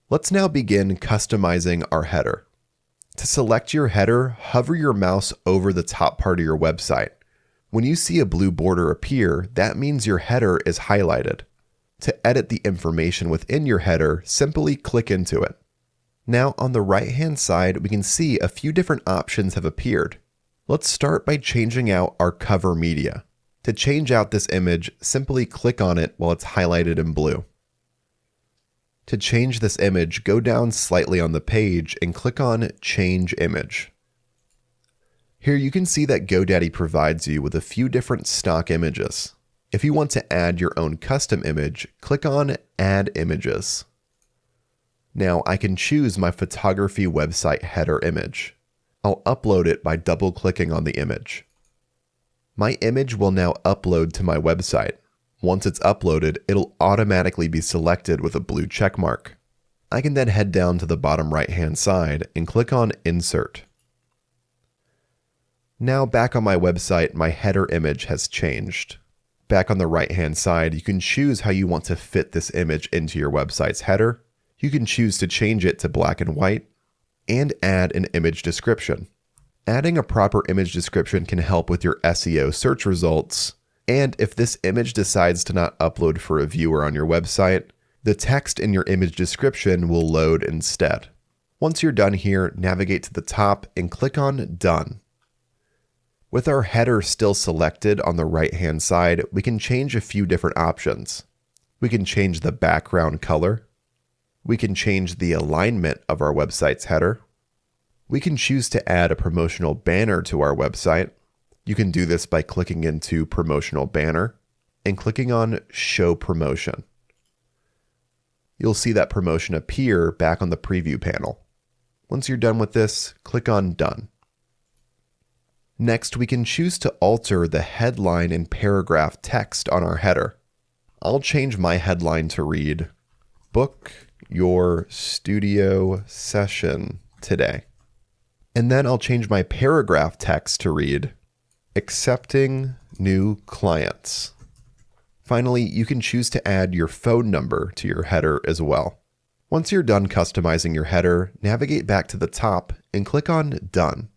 Let's now begin customizing our header. To select your header, hover your mouse over the top part of your website. When you see a blue border appear, that means your header is highlighted. To edit the information within your header, simply click into it. Now on the right-hand side, we can see a few different options have appeared. Let's start by changing out our cover media. To change out this image, simply click on it while it's highlighted in blue. To change this image, go down slightly on the page and click on Change Image. Here you can see that GoDaddy provides you with a few different stock images. If you want to add your own custom image, click on Add Images. Now I can choose my photography website header image. I'll upload it by double-clicking on the image. My image will now upload to my website. Once it's uploaded, it'll automatically be selected with a blue check mark. I can then head down to the bottom right-hand side and click on Insert. Now back on my website, my header image has changed. Back on the right-hand side, you can choose how you want to fit this image into your website's header. You can choose to change it to black and white, and add an image description. Adding a proper image description can help with your SEO search results. And if this image decides to not upload for a viewer on your website, the text in your image description will load instead. Once you're done here, navigate to the top and click on Done. With our header still selected on the right-hand side, we can change a few different options. We can change the background color. We can change the alignment of our website's header. We can choose to add a promotional banner to our website. You can do this by clicking into Promotional Banner and clicking on Show Promotion. You'll see that promotion appear back on the preview panel. Once you're done with this, click on Done. Next, we can choose to alter the headline and paragraph text on our header. I'll change my headline to read, "Book your studio session today." And then I'll change my paragraph text to read, "Accepting new clients." Finally, you can choose to add your phone number to your header as well. Once you're done customizing your header, navigate back to the top and click on Done.